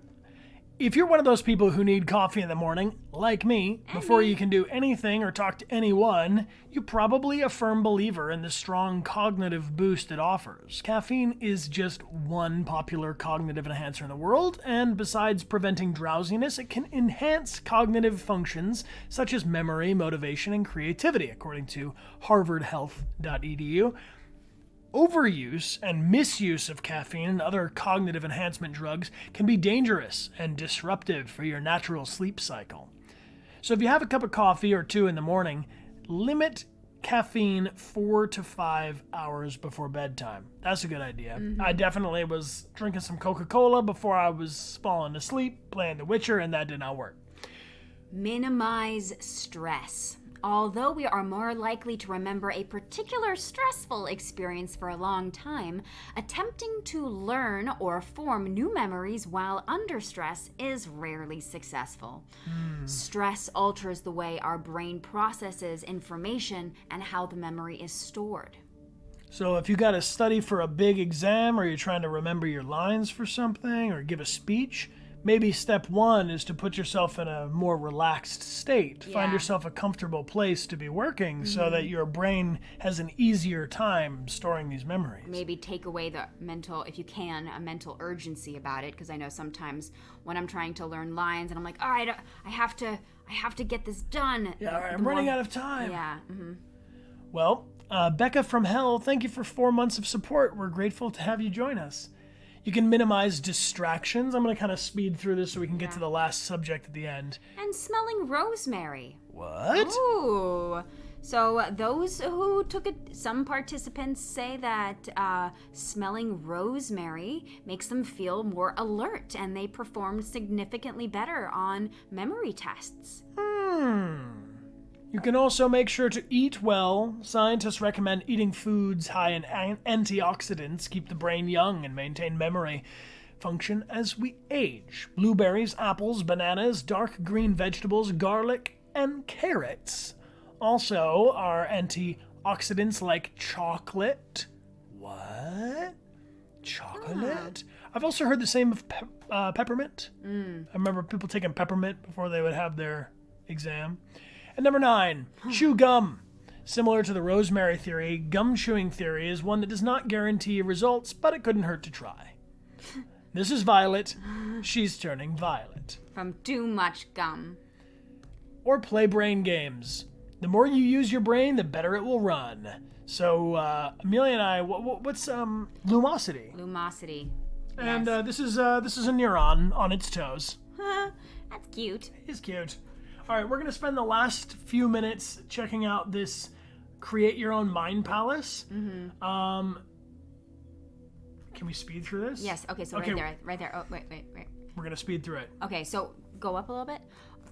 If you're one of those people who need coffee in the morning, like me, before you can do anything or talk to anyone, you're probably a firm believer in the strong cognitive boost it offers. Caffeine is just one popular cognitive enhancer in the world, and besides preventing drowsiness, it can enhance cognitive functions such as memory, motivation, and creativity, according to harvardhealth.edu. Overuse and misuse of caffeine and other cognitive enhancement drugs can be dangerous and disruptive for your natural sleep cycle. So if you have a cup of coffee or 2 in the morning, limit caffeine 4 to 5 hours before bedtime. That's a good idea. I definitely was drinking some Coca-Cola before I was falling asleep, playing The Witcher, and that did not work.
Minimize stress. Although we are more likely to remember a particular stressful experience for a long time, attempting to learn or form new memories while under stress is rarely successful. Stress alters the way our brain processes information and how the memory is stored.
So if you got to study for a big exam, or you're trying to remember your lines for something, or give a speech, maybe step one is to put yourself in a more relaxed state. Find yourself a comfortable place to be working so that your brain has an easier time storing these memories.
Maybe take away the mental, if you can, a mental urgency about it, because I know sometimes when I'm trying to learn lines and I'm like, all right, I have to get this done.
Yeah, all right, I'm running out of time.
Yeah.
Well, Becca from Hell, thank you for 4 months of support. We're grateful to have you join us. You can minimize distractions. I'm going to kind of speed through this so we can get to the last subject at the end.
And smelling rosemary.
What?
Ooh. So those who took it, some participants say that smelling rosemary makes them feel more alert, and they performed significantly better on memory tests.
You can also make sure to eat well. Scientists recommend eating foods high in antioxidants, keep the brain young, and maintain memory function as we age. Blueberries, apples, bananas, dark green vegetables, garlic, and carrots also are antioxidants like chocolate. What? Chocolate? I've also heard the same of peppermint. I remember people taking peppermint before they would have their exam. And number 9, chew gum. Similar to the rosemary theory, gum chewing theory is one that does not guarantee results, but it couldn't hurt to try. This is Violet. She's turning violet.
From too much gum.
Or play brain games. The more you use your brain, the better it will run. So, Amelia and I, what's lumosity?
Lumosity.
And this is a neuron on its toes.
That's cute.
It's cute. All right, we're going to spend the last few minutes checking out this Create Your Own Mind Palace. Can we speed through this?
Yes, okay, so right there. Oh, wait.
We're going to speed through it.
Okay, so go up a little bit.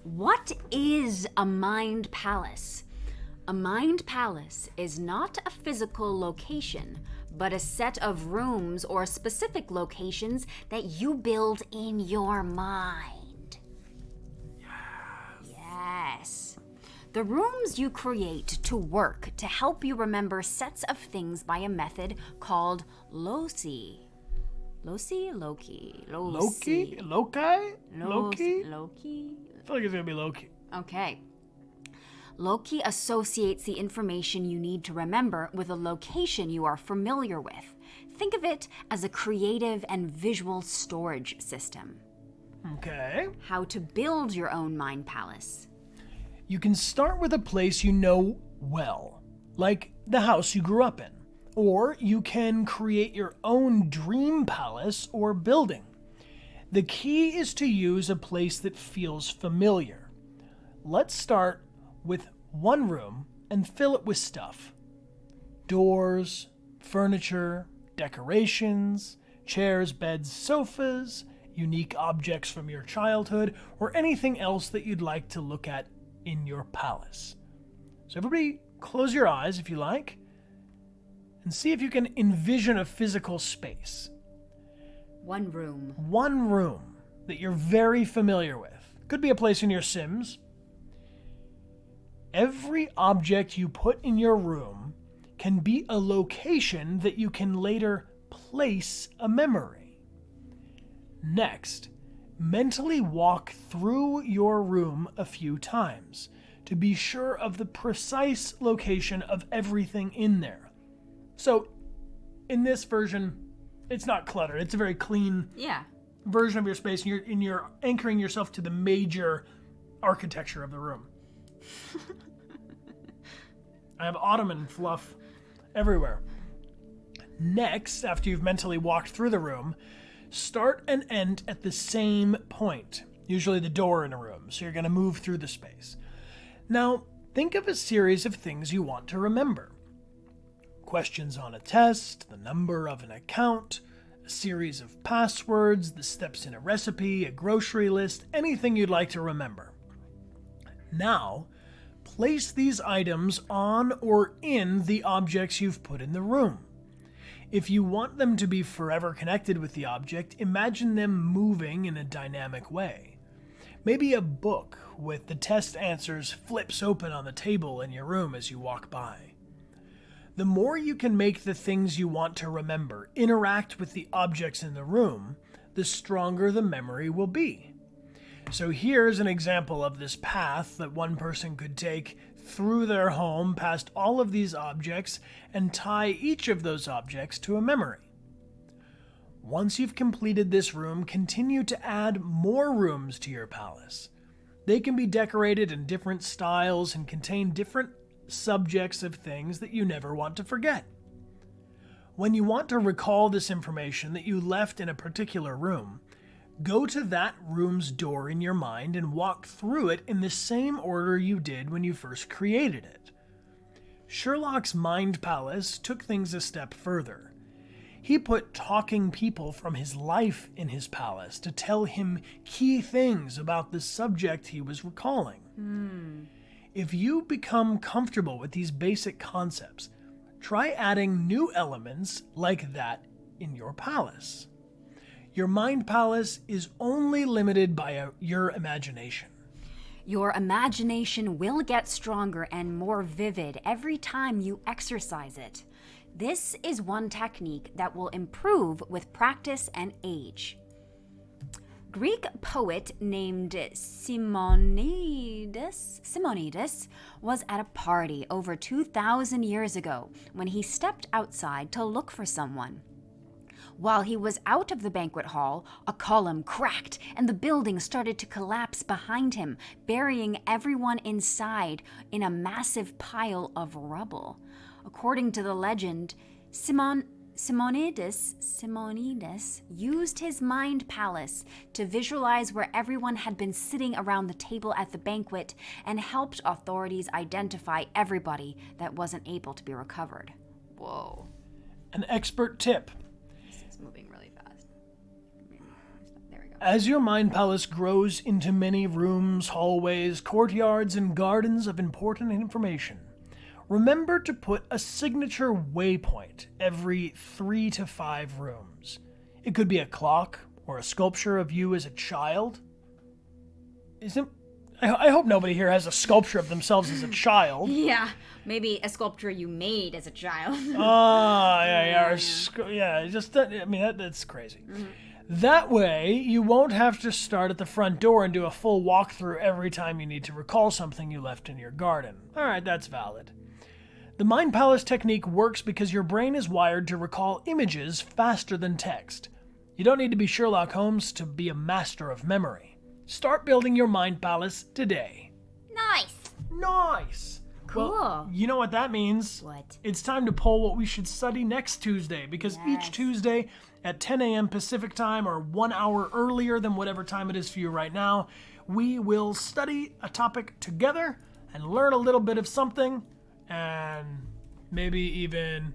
What is a mind palace? A mind palace is not a physical location, but a set of rooms or specific locations that you build in your mind. Yes. The rooms you create to work to help you remember sets of things by a method called loci. Loci? Loci.
Loki? Loki? Loki?
Loki?
I feel like it's going to be Loki.
Okay. Loci associates the information you need to remember with a location you are familiar with. Think of it as a creative and visual storage system.
Okay.
How to build your own mind palace.
You can start with a place you know well, like the house you grew up in. Or you can create your own dream palace or building. The key is to use a place that feels familiar. Let's start with one room and fill it with stuff. Doors, furniture, decorations, chairs, beds, sofas, unique objects from your childhood, or anything else that you'd like to look at in your palace. So everybody close your eyes if you like, and see if you can envision a physical space.
One room.
One room that you're very familiar with. Could be a place in your Sims. Every object you put in your room can be a location that you can later place a memory. Next, mentally walk through your room a few times to be sure of the precise location of everything in there. So, in this version, it's not cluttered. It's a very clean version of your space, and you're anchoring yourself to the major architecture of the room. I have ottoman fluff everywhere. Next, after you've mentally walked through the room, start and end at the same point, usually the door in a room, so you're going to move through the space. Now, think of a series of things you want to remember. Questions on a test, the number of an account, a series of passwords, the steps in a recipe, a grocery list, anything you'd like to remember. Now, Place these items on or in the objects you've put in the room. If you want them to be forever connected with the object, imagine them moving in a dynamic way. Maybe a book with the test answers flips open on the table in your room as you walk by. The more you can make the things you want to remember interact with the objects in the room, the stronger the memory will be. So here's an example of this path that one person could take through their home past all of these objects and tie each of those objects to a memory. Once you've completed this room, continue to add more rooms to your palace. They can be decorated in different styles and contain different subjects of things that you never want to forget. When you want to recall this information that you left in a particular room, go to that room's door in your mind and walk through it in the same order you did when you first created it. Sherlock's mind palace took things a step further. He put talking people from his life in his palace to tell him key things about the subject he was recalling. If you become comfortable with these basic concepts, try adding new elements like that in your palace. Your mind palace is only limited by your imagination.
Your imagination will get stronger and more vivid every time you exercise it. This is one technique that will improve with practice and age. Greek poet named Simonides was at a party over 2,000 years ago when he stepped outside to look for someone. While he was out of the banquet hall, a column cracked and the building started to collapse behind him, burying everyone inside in a massive pile of rubble. According to the legend, Simonides used his mind palace to visualize where everyone had been sitting around the table at the banquet and helped authorities identify everybody that wasn't able to be recovered. Whoa.
An expert tip.
Moving really fast. There we go.
As your mind palace grows into many rooms, hallways, courtyards, and gardens of important information, remember to put a signature waypoint every 3 to 5 rooms. It could be a clock or a sculpture of you as a child. I hope nobody here has a sculpture of themselves as a child.
Yeah, maybe a sculpture you made as a child.
That's crazy. Mm-hmm. That way, you won't have to start at the front door and do a full walkthrough every time you need to recall something you left in your garden. All right, that's valid. The Mind Palace technique works because your brain is wired to recall images faster than text. You don't need to be Sherlock Holmes to be a master of memory. Start building your Mind Palace today. Nice!
Cool.
Well, you know what that means?
What?
It's time to poll what we should study next Tuesday, because each Tuesday at 10 a.m. Pacific time, or 1 hour earlier than whatever time it is for you right now, we will study a topic together and learn a little bit of something and maybe even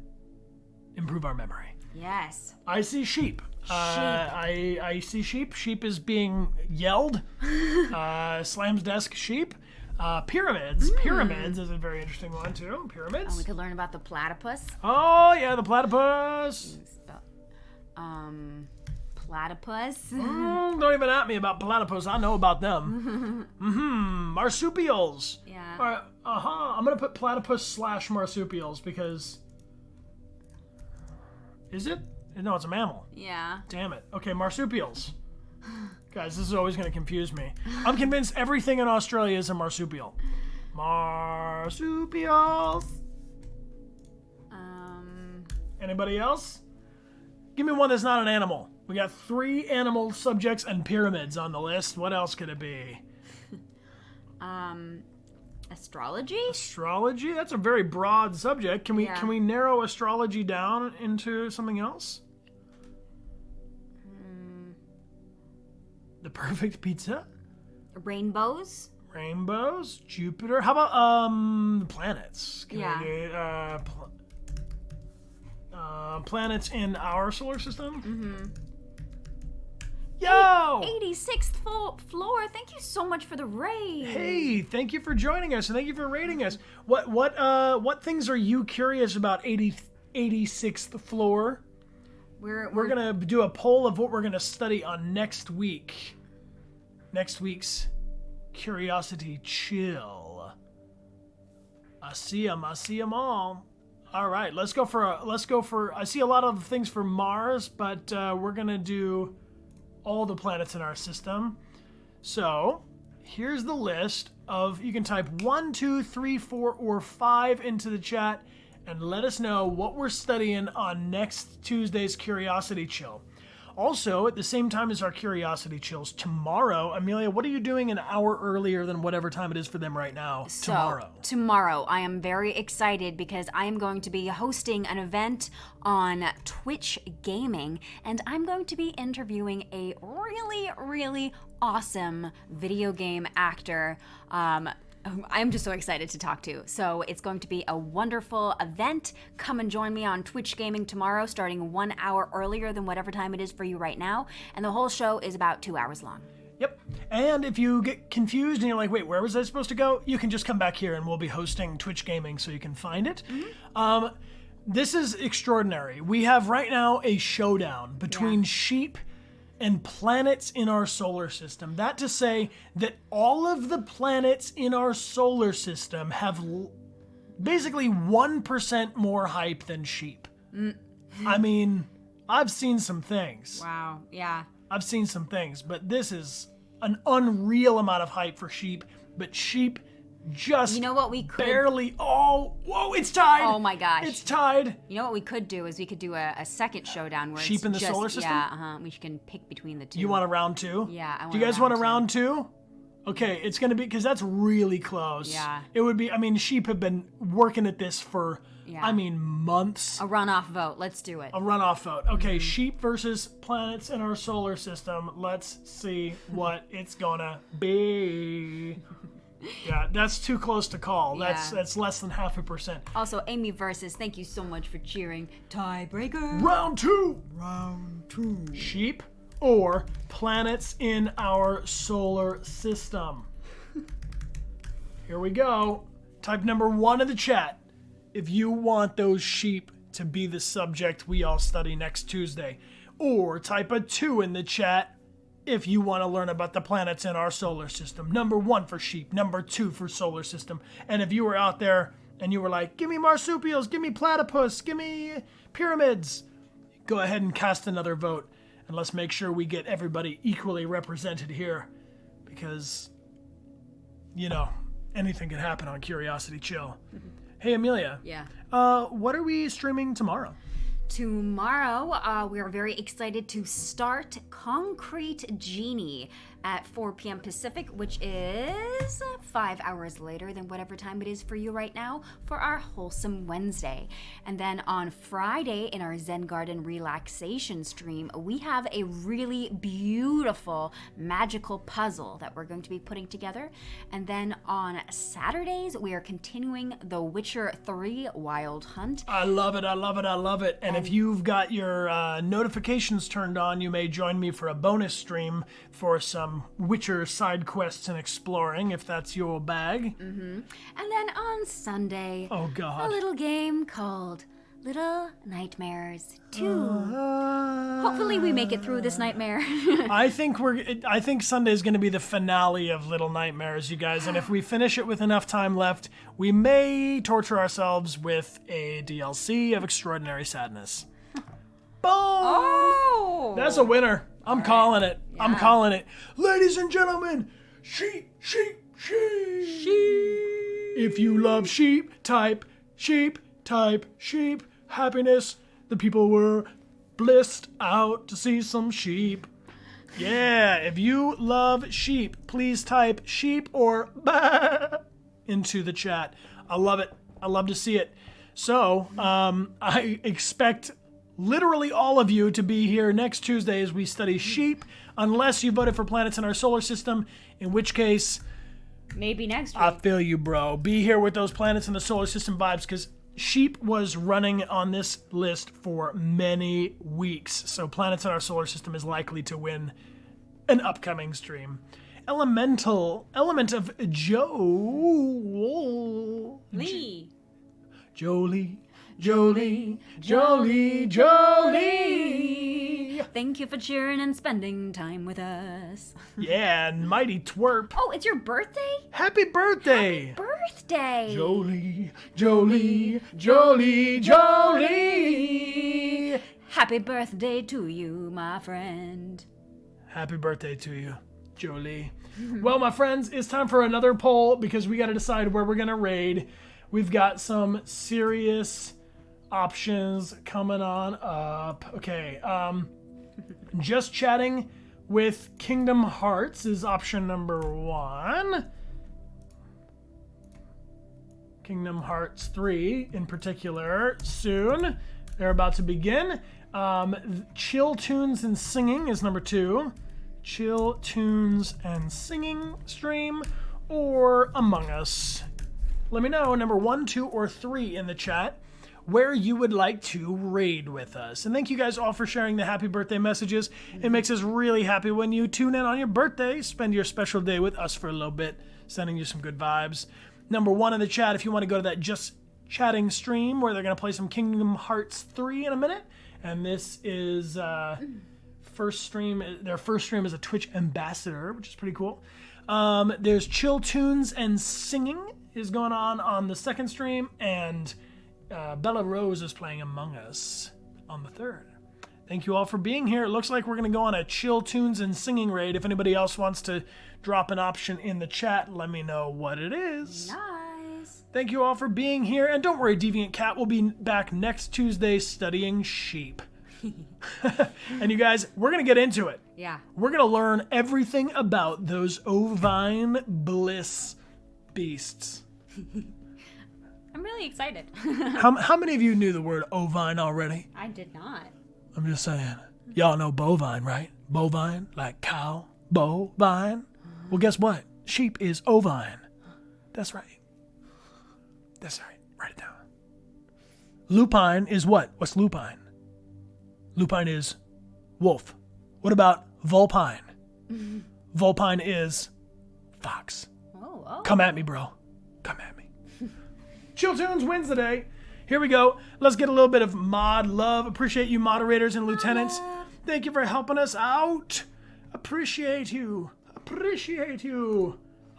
improve our memory.
Yes.
I see sheep. I see sheep. Sheep is being yelled. Slam's desk, sheep. Pyramids. Pyramids is a very interesting one, too. Pyramids.
Oh, we could learn about the platypus.
Oh, yeah, the platypus.
Platypus.
Don't even at me about platypus. I know about them. Marsupials.
Yeah.
All right, I'm going to put platypus / marsupials because... Is it? No, it's a mammal.
Yeah.
Damn it. Okay, marsupials. Guys, this is always going to confuse me. I'm convinced everything in Australia is a marsupial. Marsupials. Anybody else? Give me one that's not an animal. We got 3 animal subjects and pyramids on the list. What else could it be?
Astrology?
Astrology? That's a very broad subject. Can we narrow astrology down into something else? The perfect pizza?
Rainbows?
Rainbows? Jupiter? How about the planets? Can we do, planets in our solar system? Yo!
86th floor. Thank you so much for the raid.
Hey, thank you for joining us and thank you for rating us. What things are you curious about 86th floor? We're gonna do a poll of what we're gonna study on next week. Next week's Curiosity Chill. I see them all. All right, let's go for. I see a lot of things for Mars, but we're gonna do all the planets in our system. So here's the list of. You can type 1, 2, 3, 4, or 5 into the chat, and let us know what we're studying on next Tuesday's Curiosity Chill. Also, at the same time as our Curiosity Chills, tomorrow, Amelia, what are you doing an hour earlier than whatever time it is for them right now?
Tomorrow, I am very excited because I am going to be hosting an event on Twitch Gaming, and I'm going to be interviewing a really, really awesome video game actor. I'm just so excited to talk to. So it's going to be a wonderful event. Come and join me on Twitch Gaming tomorrow, starting 1 hour earlier than whatever time it is for you right now. And the whole show is about 2 hours long.
Yep. And if you get confused and you're like, wait, where was I supposed to go? You can just come back here and we'll be hosting Twitch Gaming so you can find it. Mm-hmm. This is extraordinary. We have right now a showdown between sheep and planets in our solar system. That to say that all of the planets in our solar system have basically 1% more hype than sheep. I mean, I've seen some things.
Wow, yeah.
I've seen some things, but this is an unreal amount of hype for sheep, but sheep just
you know what we could
barely. Oh, whoa, it's tied.
Oh my gosh,
it's tied.
You know what we could do is we could do a second showdown where
sheep
it's
in the
just,
solar system.
Yeah, we can pick between the two.
You want a round 2?
Yeah, I want.
Do you guys want a round 2? Okay, it's gonna be because that's really close.
Yeah,
it would be. I mean, sheep have been working at this for.
Yeah.
I mean, months.
A runoff vote. Let's do it.
A runoff vote. Okay, sheep versus planets in our solar system. Let's see what it's gonna be. Yeah, that's too close to call. That's less than 0.5%.
Also, Amy versus, thank you so much for cheering. Tiebreaker.
Round 2. Round 2. Sheep or planets in our solar system. Here we go. Type number 1 in the chat if you want those sheep to be the subject we all study next Tuesday. Or type a 2 in the chat if you want to learn about the planets in our solar system. Number 1 for sheep, number 2 for solar system. And if you were out there and you were like, give me marsupials, give me platypus, give me pyramids, go ahead and cast another vote. And let's make sure we get everybody equally represented here. Because, you know, anything could happen on Curiosity Chill. Hey, Amelia.
Yeah.
What are we streaming tomorrow?
Tomorrow, we are very excited to start Concrete Genie at 4 p.m. Pacific, which is 5 hours later than whatever time it is for you right now for our Wholesome Wednesday. And then on Friday in our Zen Garden relaxation stream, we have a really beautiful magical puzzle that we're going to be putting together. And then on Saturdays, we are continuing The Witcher 3 Wild Hunt.
I love it, I love it, I love it. And if you've got your notifications turned on, you may join me for a bonus stream for some Witcher side quests and exploring, if that's your bag.
And then on Sunday,
oh God,
a little game called Little Nightmares 2. Hopefully we make it through this nightmare.
I think Sunday is going to be the finale of Little Nightmares, you guys. And if we finish it with enough time left, we may torture ourselves with a DLC of Extraordinary Sadness. Boom!
Oh!
That's a winner. I'm calling it. Yeah. I'm calling it. Ladies and gentlemen, sheep. If you love sheep, type sheep. Happiness. The people were blissed out to see some sheep. Yeah, if you love sheep, please type sheep or bah into the chat. I love it. I love to see it. So, I expect literally all of you to be here next Tuesday as we study sheep, unless you voted for planets in our solar system, in which case...
maybe next week.
I feel you, bro. Be here with those planets in the solar system vibes, because sheep was running on this list for many weeks. So planets in our solar system is likely to win an upcoming stream. Element of
Lee.
Jolie.
Thank you for cheering and spending time with us.
Yeah, and Mighty Twerp.
Oh, it's your birthday?
Happy birthday!
Birthday!
Jolie.
Happy birthday to you, my friend.
Happy birthday to you, Jolie. Well, my friends, it's time for another poll because we got to decide where we're going to raid. We've got some serious options coming on up. Okay, just chatting with Kingdom Hearts is option number 1. Kingdom Hearts 3 in particular soon. They're about to begin. Chill tunes and singing is number 2. Chill tunes and singing stream or Among Us. Let me know number 1, 2, or 3 in the chat where you would like to raid with us. And thank you guys all for sharing the happy birthday messages. It makes us really happy when you tune in on your birthday, spend your special day with us for a little bit, sending you some good vibes. Number 1 in the chat if you want to go to that Just Chatting stream where they're going to play some Kingdom Hearts 3 in a minute. And this is their first stream as a Twitch ambassador, which is pretty cool. There's Chill Tunes and Singing is going on the second stream, and Bella Rose is playing Among Us on the third. Thank you all for being here. It looks like we're going to go on a Chill Tunes and Singing raid. If anybody else wants to drop an option in the chat, let me know what it is.
Nice.
Thank you all for being here. And don't worry, Deviant Cat will be back next Tuesday studying sheep. And you guys, we're going to get into it.
Yeah.
We're going to learn everything about those ovine bliss beasts.
I'm really excited.
How many of you knew the word ovine already?
I did not.
I'm just saying. Y'all know bovine, right? Bovine, like cow. Bovine. Well, guess what? Sheep is ovine. That's right. That's right. Write it down. Lupine is what? What's lupine? Lupine is wolf. What about vulpine? Vulpine is fox.
Oh.
Come at me, bro. Come at me. Chill Tunes wins the day. Here we go. Let's get a little bit of mod love. Appreciate you moderators and lieutenants. Thank you for helping us out. Appreciate you.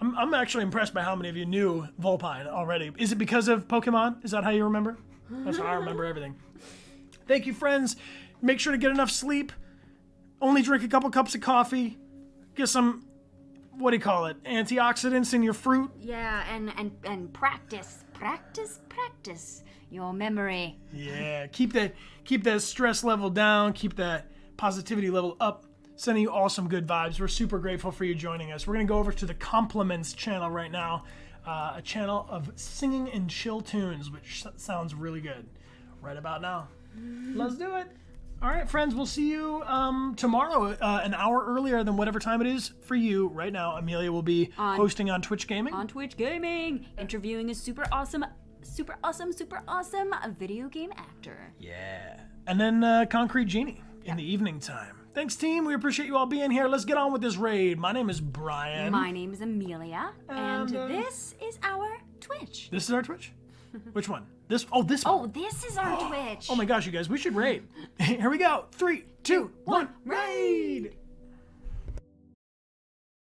I'm actually impressed by how many of you knew Vulpine already. Is it because of Pokemon? Is that how you remember? That's how I remember everything. Thank you, friends. Make sure to get enough sleep. Only drink a couple cups of coffee. Get some, what do you call it? Antioxidants in your fruit.
Yeah, and practice your memory.
Yeah, keep that stress level down. Keep that positivity level up. Sending you all some good vibes. We're super grateful for you joining us. We're going to go over to the Compliments channel right now. A channel of singing and chill tunes, which sounds really good right about now. Let's do it. All right, friends, we'll see you tomorrow, an hour earlier than whatever time it is for you. Right now, Amelia will be hosting on Twitch Gaming.
On Twitch Gaming, interviewing a super awesome video game actor.
Yeah. And then Concrete Genie in the evening time. Thanks, team. We appreciate you all being here. Let's get on with this raid. My name is Brian.
My name is Amelia, and this is our Twitch.
This is our Twitch? Which one? This? Oh, this one.
Oh, this is our Twitch.
Oh my gosh, you guys, we should raid. Here we go. 3, 2, 1, raid!